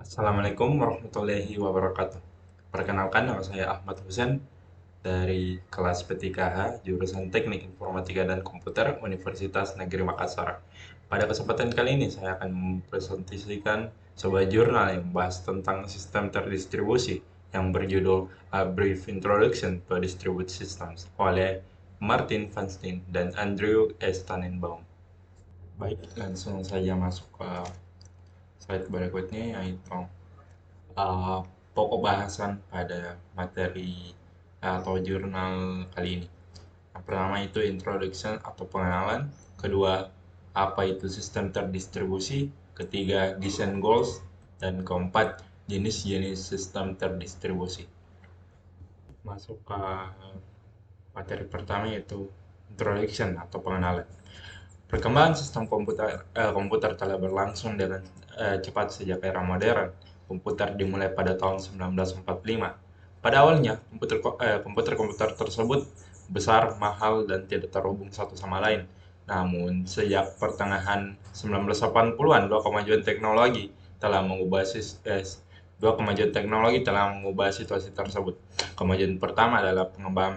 Assalamualaikum warahmatullahi wabarakatuh. Perkenalkan, nama saya Ahmad Husen dari kelas P3H jurusan Teknik Informatika dan Komputer Universitas Negeri Makassar. Pada kesempatan kali ini saya akan mempresentasikan sebuah jurnal yang membahas tentang sistem terdistribusi yang berjudul A Brief Introduction to Distributed Systems oleh Martin Feinstein dan Andrew S. Tannenbaum. Baik, langsung saja masuk ke slide berikutnya, yaitu uh, pokok bahasan pada materi atau jurnal kali ini. Yang pertama itu introduction atau pengenalan, kedua apa itu sistem terdistribusi, ketiga design goals, dan keempat jenis-jenis sistem terdistribusi. Masuk ke materi pertama yaitu introduction atau pengenalan. Perkembangan sistem komputer telah berlangsung dengan cepat sejak era modern. Komputer dimulai pada tahun 1945. Pada awalnya, komputer-komputer tersebut besar, mahal, dan tidak terhubung satu sama lain. Namun, sejak pertengahan 1980-an, dua kemajuan teknologi telah mengubah situasi tersebut. Kemajuan pertama adalah pengembangan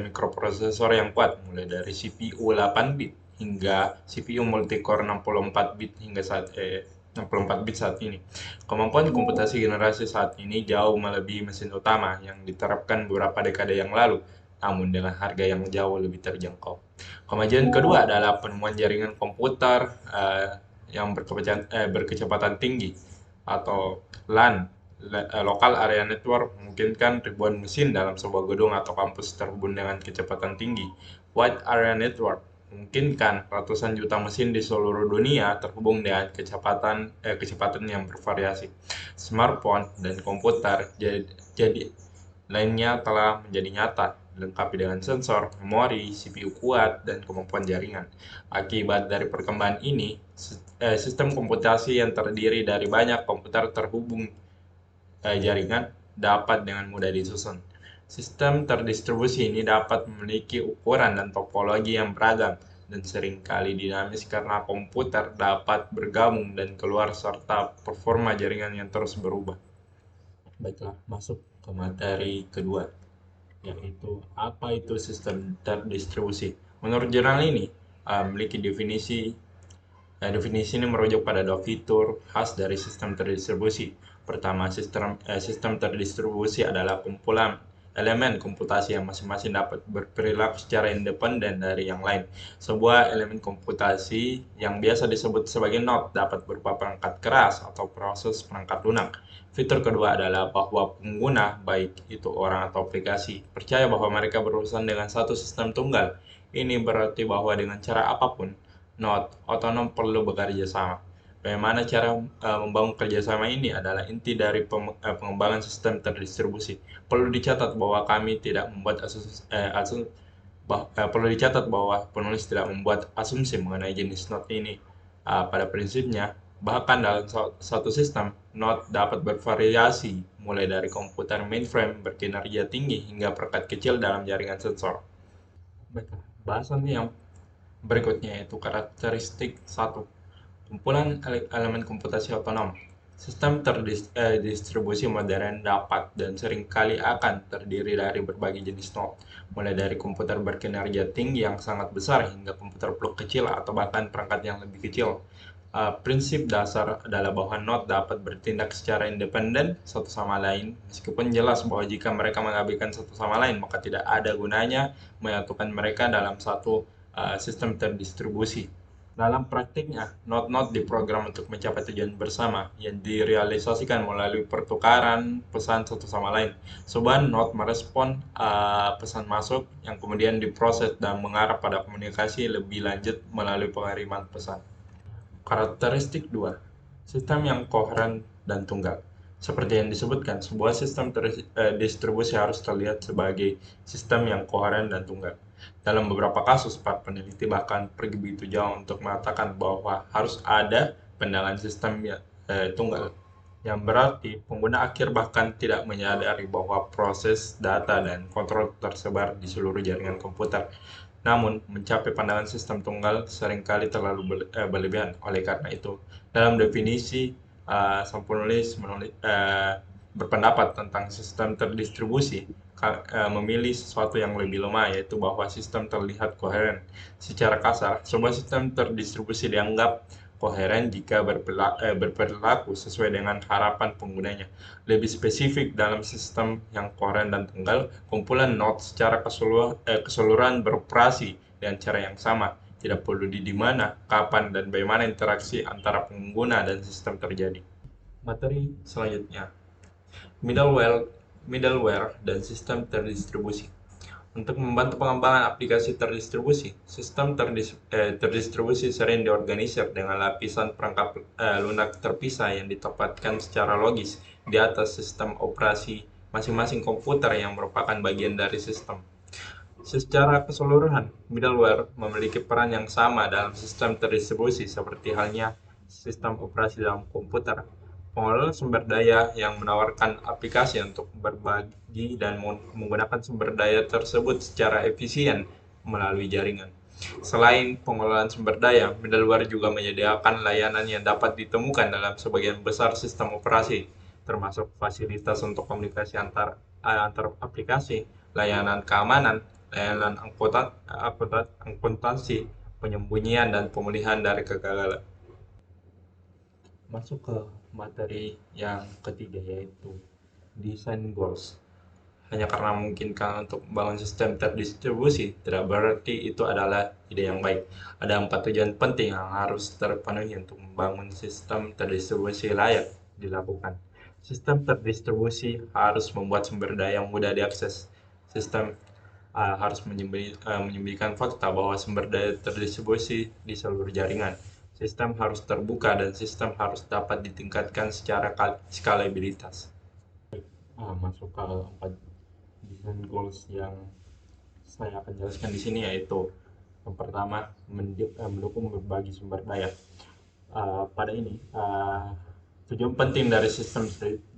mikroprosesor yang kuat, mulai dari CPU 8 bit hingga CPU multicore 64 bit 64 bit saat ini. Kemampuan komputasi generasi saat ini jauh melebihi mesin utama yang diterapkan beberapa dekade yang lalu, namun dengan harga yang jauh lebih terjangkau. Kemajuan kedua adalah penemuan jaringan komputer yang berkecepatan tinggi atau LAN, Local Area Network, memungkinkan ribuan mesin dalam sebuah gedung atau kampus terhubung dengan kecepatan tinggi. Wide Area Network memungkinkan ratusan juta mesin di seluruh dunia terhubung dengan kecepatan yang bervariasi. Smartphone dan komputer jadi lainnya telah menjadi nyata, dilengkapi dengan sensor, memori, CPU kuat, dan kemampuan jaringan. Akibat dari perkembangan ini, sistem komputasi yang terdiri dari banyak komputer terhubung jaringan dapat dengan mudah disusun. Sistem terdistribusi ini dapat memiliki ukuran dan topologi yang beragam dan seringkali dinamis karena komputer dapat bergabung dan keluar serta performa jaringan yang terus berubah. Baiklah, masuk ke materi kedua, yaitu apa itu sistem terdistribusi. Menurut jurnal ini, memiliki definisi ini merujuk pada dua fitur khas dari sistem terdistribusi. Pertama, sistem terdistribusi adalah kumpulan elemen komputasi yang masing-masing dapat berperilaku secara independen dari yang lain. Sebuah elemen komputasi yang biasa disebut sebagai node dapat berupa perangkat keras atau proses perangkat lunak. Fitur kedua adalah bahwa pengguna, baik itu orang atau aplikasi, percaya bahwa mereka berurusan dengan satu sistem tunggal. Ini berarti bahwa dengan cara apapun, node otonom perlu bekerja sama. Bagaimana cara membangun kerjasama ini adalah inti dari pengembangan sistem terdistribusi. Perlu dicatat bahwa kami tidak membuat perlu dicatat bahwa penulis tidak membuat asumsi mengenai jenis node ini. Pada prinsipnya, bahkan dalam satu sistem, node dapat bervariasi, mulai dari komputer mainframe berkinerja tinggi hingga perangkat kecil dalam jaringan sensor. Baiklah, bahasan yang berikutnya yaitu karakteristik satu. Kumpulan elemen komputasi otonom. Sistem terdistribusi modern dapat dan seringkali akan terdiri dari berbagai jenis node, mulai dari komputer berkinerja tinggi yang sangat besar hingga komputer blok kecil atau bahkan perangkat yang lebih kecil. Prinsip dasar adalah bahwa node dapat bertindak secara independen satu sama lain, meskipun jelas bahwa jika mereka mengabaikan satu sama lain, maka tidak ada gunanya menyatukan mereka dalam satu sistem terdistribusi. Dalam praktiknya, node-node diprogram untuk mencapai tujuan bersama yang direalisasikan melalui pertukaran pesan satu sama lain. Sebuah node merespon pesan masuk yang kemudian diproses dan mengarah pada komunikasi lebih lanjut melalui pengiriman pesan. Karakteristik 2. Sistem yang koheren dan tunggal. Seperti yang disebutkan, sebuah sistem distribusi harus terlihat sebagai sistem yang koheren dan tunggal. Dalam beberapa kasus, para peneliti bahkan pergi begitu jauh untuk mengatakan bahwa harus ada pendalaan sistem tunggal, yang berarti pengguna akhir bahkan tidak menyadari bahwa proses data dan kontrol tersebar di seluruh jaringan komputer. Namun, mencapai pandangan sistem tunggal seringkali terlalu berlebihan. Oleh karena itu, dalam definisi, sang penulis berpendapat tentang sistem terdistribusi, memilih sesuatu yang lebih lemah, yaitu bahwa sistem terlihat koheren. Secara kasar, sebuah sistem terdistribusi dianggap koheren jika berperilaku sesuai dengan harapan penggunanya. Lebih spesifik, dalam sistem yang koheren dan tunggal, kumpulan node secara keseluruhan beroperasi dengan cara yang sama. Tidak perlu di mana, kapan, dan bagaimana interaksi antara pengguna dan sistem terjadi. Materi selanjutnya, middleware, middleware dan sistem terdistribusi. Untuk membantu pengembangan aplikasi terdistribusi, sistem terdistribusi sering diorganisir dengan lapisan perangkat lunak terpisah yang ditempatkan secara logis di atas sistem operasi masing-masing komputer yang merupakan bagian dari sistem. Secara keseluruhan, middleware memiliki peran yang sama dalam sistem terdistribusi seperti halnya sistem operasi dalam komputer. Pengelola sumber daya yang menawarkan aplikasi untuk berbagi dan menggunakan sumber daya tersebut secara efisien melalui jaringan. Selain pengelolaan sumber daya, middleware juga menyediakan layanan yang dapat ditemukan dalam sebagian besar sistem operasi, termasuk fasilitas untuk komunikasi antar aplikasi, layanan keamanan, layanan akuntansi, penyembunyian, dan pemulihan dari kegagalan. Masuk ke materi yang ketiga, yaitu design goals. Hanya karena memungkinkan untuk membangun sistem terdistribusi, tidak berarti itu adalah ide yang baik. Ada 4 tujuan penting yang harus terpenuhi untuk membangun sistem terdistribusi layak dilakukan. Sistem terdistribusi harus membuat sumber daya mudah diakses. Sistem harus menyembunyikan fakta bahwa sumber daya terdistribusi di seluruh jaringan. Sistem harus terbuka dan sistem harus dapat ditingkatkan secara skalabilitas. Masuk ke 4 design goals yang saya akan jelaskan di sini, yaitu yang pertama, mendukung berbagi sumber daya. Pada ini, tujuan penting dari sistem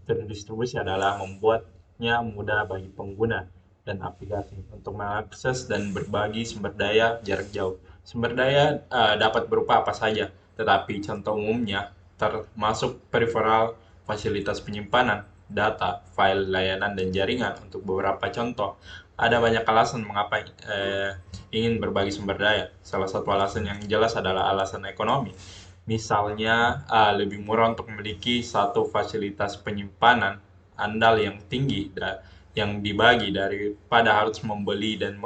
terdistribusi adalah membuatnya mudah bagi pengguna dan aplikasi untuk mengakses dan berbagi sumber daya jarak jauh. Sumber daya dapat berupa apa saja, tetapi contoh umumnya termasuk peripheral, fasilitas penyimpanan, data, file, layanan, dan jaringan. Untuk beberapa contoh, ada banyak alasan mengapa ingin berbagi sumber daya. Salah satu alasan yang jelas adalah alasan ekonomi. Misalnya, lebih murah untuk memiliki satu fasilitas penyimpanan andal yang tinggi yang dibagi daripada harus membeli dan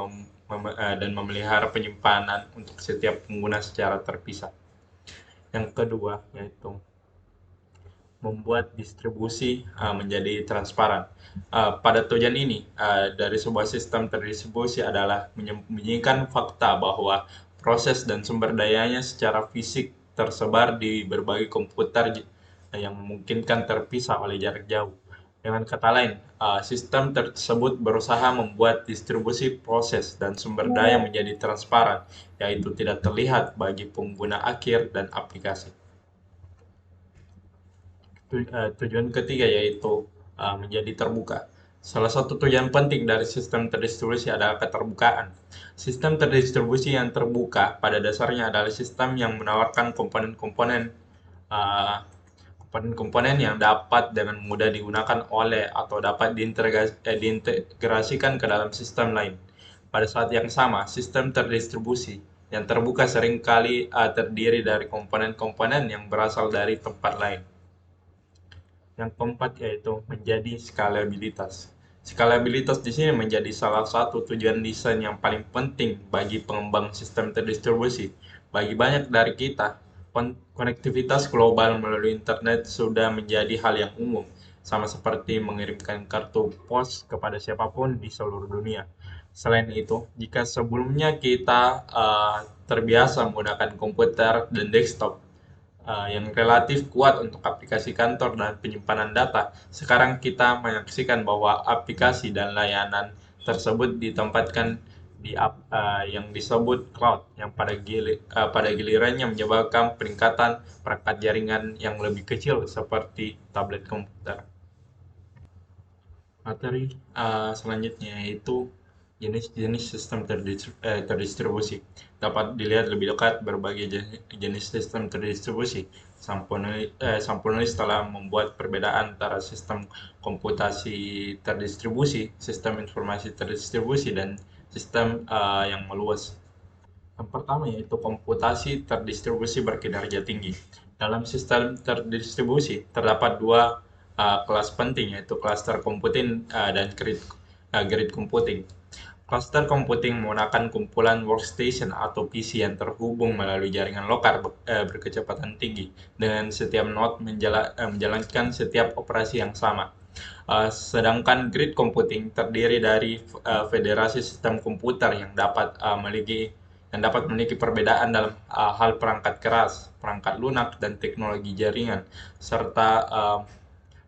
memelihara penyimpanan untuk setiap pengguna secara terpisah. Yang kedua, yaitu membuat distribusi menjadi transparan. Pada tujuan ini, dari sebuah sistem terdistribusi adalah menyembunyikan fakta bahwa proses dan sumber dayanya secara fisik tersebar di berbagai komputer yang memungkinkan terpisah oleh jarak jauh. Dengan kata lain, sistem tersebut berusaha membuat distribusi proses dan sumber daya menjadi transparan, yaitu tidak terlihat bagi pengguna akhir dan aplikasi. Tujuan ketiga yaitu menjadi terbuka. Salah satu tujuan penting dari sistem terdistribusi adalah keterbukaan. Sistem terdistribusi yang terbuka pada dasarnya adalah sistem yang menawarkan komponen-komponen yang dapat dengan mudah digunakan oleh atau dapat diintegrasikan ke dalam sistem lain. Pada saat yang sama, sistem terdistribusi yang terbuka seringkali terdiri dari komponen-komponen yang berasal dari tempat lain. Yang keempat yaitu menjadi skalabilitas. Skalabilitas di sini menjadi salah satu tujuan desain yang paling penting bagi pengembang sistem terdistribusi. Bagi banyak dari kita, konektivitas global melalui internet sudah menjadi hal yang umum, sama seperti mengirimkan kartu pos kepada siapapun di seluruh dunia. Selain itu, jika sebelumnya kita terbiasa menggunakan komputer dan desktop yang relatif kuat untuk aplikasi kantor dan penyimpanan data, sekarang kita menyaksikan bahwa aplikasi dan layanan tersebut ditempatkan di yang disebut cloud, yang pada gilirannya menyebabkan peningkatan perangkat jaringan yang lebih kecil seperti tablet komputer. Materi selanjutnya yaitu Jenis-jenis sistem terdistribusi. Dapat dilihat lebih dekat berbagai jenis sistem terdistribusi. Sang penulis telah membuat perbedaan antara sistem komputasi terdistribusi, sistem informasi terdistribusi, dan sistem yang meluas. Yang pertama yaitu komputasi terdistribusi berkinerja tinggi. Dalam sistem terdistribusi terdapat dua kelas penting, yaitu cluster computing dan grid computing. Cluster computing menggunakan kumpulan workstation atau PC yang terhubung melalui jaringan lokal berkecepatan tinggi, dengan setiap node menjalankan setiap operasi yang sama. Sedangkan grid computing terdiri dari federasi sistem komputer yang dapat memiliki perbedaan dalam hal perangkat keras, perangkat lunak, dan teknologi jaringan, serta uh,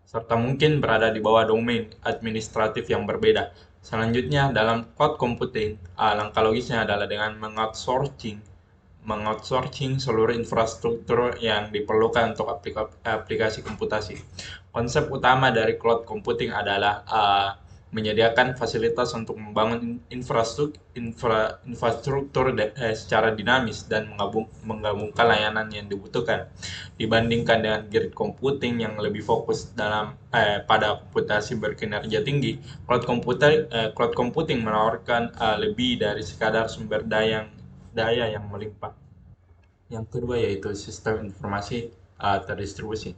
serta mungkin berada di bawah domain administratif yang berbeda. Selanjutnya, dalam cloud computing, langkah logisnya adalah dengan mengoutsourcing seluruh infrastruktur yang diperlukan untuk aplikasi komputasi. Konsep utama dari cloud computing adalah menyediakan fasilitas untuk membangun infrastruktur secara dinamis dan menggabungkan layanan yang dibutuhkan, dibandingkan dengan grid computing yang lebih fokus pada komputasi berkinerja tinggi. Cloud computing menawarkan lebih dari sekadar sumber daya yang melimpah. Yang kedua yaitu sistem informasi terdistribusi.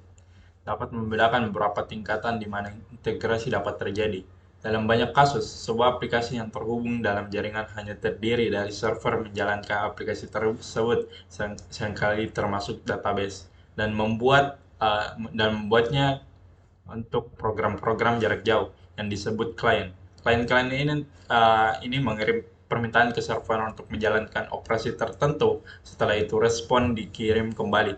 Dapat membedakan beberapa tingkatan di mana integrasi dapat terjadi. Dalam banyak kasus, sebuah aplikasi yang terhubung dalam jaringan hanya terdiri dari server menjalankan aplikasi tersebut, seringkali termasuk database, dan membuatnya untuk program-program jarak jauh yang disebut klien. Klien-klien ini mengirim permintaan ke server untuk menjalankan operasi tertentu. Setelah itu respon dikirim kembali.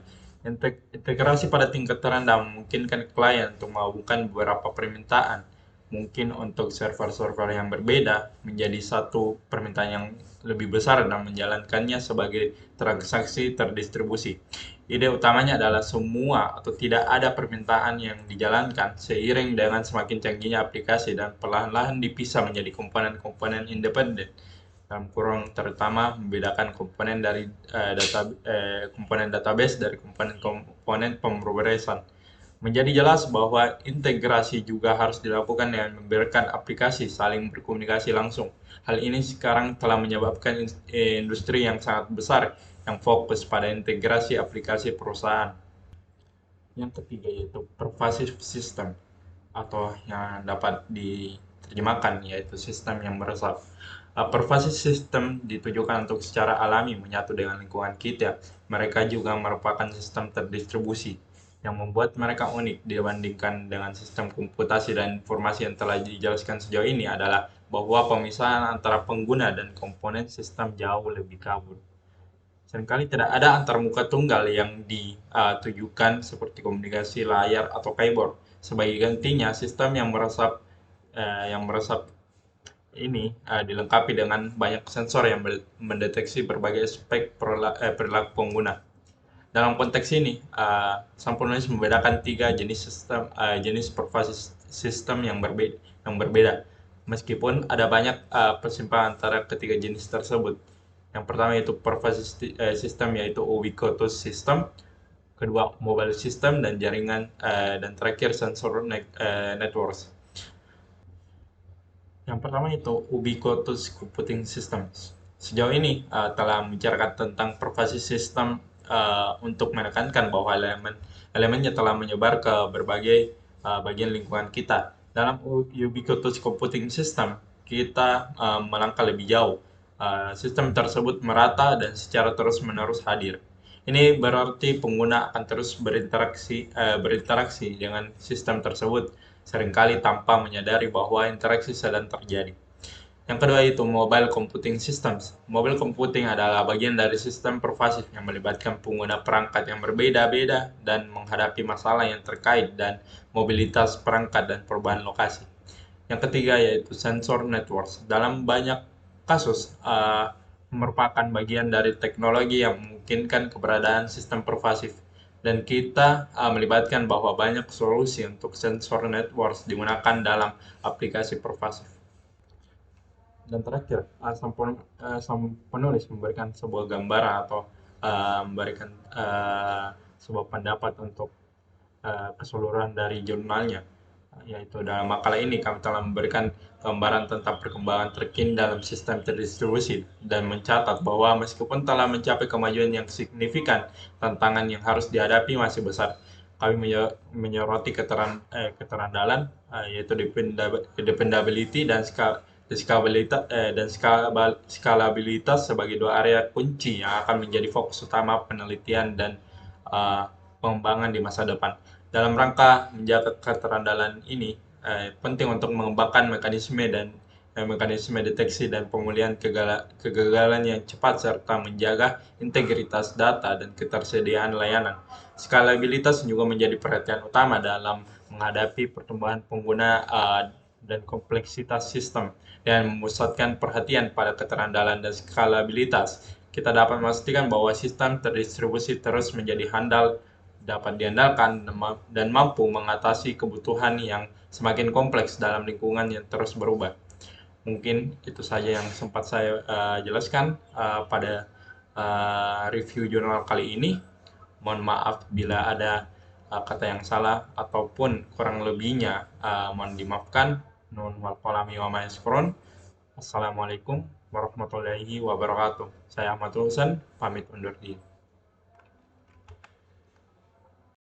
Integrasi pada tingkat terendah memungkinkan klien untuk menghubungkan beberapa permintaan, mungkin untuk server-server yang berbeda, menjadi satu permintaan yang lebih besar dan menjalankannya sebagai transaksi terdistribusi. Ide utamanya adalah semua atau tidak ada permintaan yang dijalankan seiring dengan semakin canggihnya aplikasi dan perlahan-lahan dipisah menjadi komponen-komponen independen, dalam kurung terutama membedakan komponen database dari komponen pemrosesan. Menjadi jelas bahwa integrasi juga harus dilakukan dengan membiarkan aplikasi saling berkomunikasi langsung. Hal ini sekarang telah menyebabkan industri yang sangat besar yang fokus pada integrasi aplikasi perusahaan. Yang ketiga yaitu pervasive system, atau yang dapat diterjemahkan yaitu sistem yang meresap. Pervasive system ditujukan untuk secara alami menyatu dengan lingkungan kita. Mereka juga merupakan sistem terdistribusi yang membuat mereka unik dibandingkan dengan sistem komputasi dan informasi yang telah dijelaskan sejauh ini adalah bahwa pemisahan antara pengguna dan komponen sistem jauh lebih kabur. Seringkali tidak ada antarmuka tunggal yang ditujukan seperti komunikasi layar atau keyboard. Sebagai gantinya, sistem yang meresap ini dilengkapi dengan banyak sensor yang mendeteksi berbagai aspek perilaku pengguna. Dalam konteks ini, sang penulis membedakan tiga jenis pervasive sistem yang berbeda, meskipun ada banyak persimpangan antara ketiga jenis tersebut. Yang pertama yaitu pervasive system, yaitu ubiquitous system. Kedua, mobile system dan jaringan, dan terakhir sensor networks. Yang pertama itu ubiquitous computing systems. Sejauh ini telah membicarakan tentang pervasive system untuk menekankan bahwa elemennya telah menyebar ke berbagai bagian lingkungan kita. Dalam ubiquitous computing system, kita melangkah lebih jauh. Sistem tersebut merata dan secara terus-menerus hadir. Ini berarti pengguna akan terus berinteraksi dengan sistem tersebut, seringkali tanpa menyadari bahwa interaksi sedang terjadi. Yang kedua itu mobile computing systems. Mobile computing adalah bagian dari sistem pervasif yang melibatkan pengguna perangkat yang berbeda-beda dan menghadapi masalah yang terkait dan mobilitas perangkat dan perubahan lokasi. Yang ketiga yaitu sensor networks. Dalam banyak kasus merupakan bagian dari teknologi yang memungkinkan keberadaan sistem pervasif, dan kita melibatkan bahwa banyak solusi untuk sensor networks digunakan dalam aplikasi pervasif. Dan terakhir, sang penulis memberikan sebuah gambaran atau memberikan sebuah pendapat untuk keseluruhan dari jurnalnya. Yaitu dalam makalah ini kami telah memberikan gambaran tentang perkembangan terkini dalam sistem terdistribusi dan mencatat bahwa meskipun telah mencapai kemajuan yang signifikan, tantangan yang harus dihadapi masih besar. Kami menyoroti keterandalan, yaitu dependability dan skalabilitas sebagai dua area kunci yang akan menjadi fokus utama penelitian dan eh, pengembangan di masa depan. Dalam rangka menjaga keterandalan ini, penting untuk mengembangkan mekanisme deteksi dan pemulihan kegagalan yang cepat serta menjaga integritas data dan ketersediaan layanan. Skalabilitas juga menjadi perhatian utama dalam menghadapi pertumbuhan pengguna dan kompleksitas sistem dan memusatkan perhatian pada keterandalan dan skalabilitas. Kita dapat memastikan bahwa sistem terdistribusi terus menjadi handal, dapat diandalkan, dan mampu mengatasi kebutuhan yang semakin kompleks dalam lingkungan yang terus berubah. Mungkin itu saja yang sempat saya jelaskan pada review jurnal kali ini. Mohon maaf bila ada kata yang salah ataupun kurang lebihnya, mohon dimaafkan. Nun wal qalami wa ma yaskurun. Assalamualaikum warahmatullahi wabarakatuh. Saya Ahmad Husan, pamit undur diri.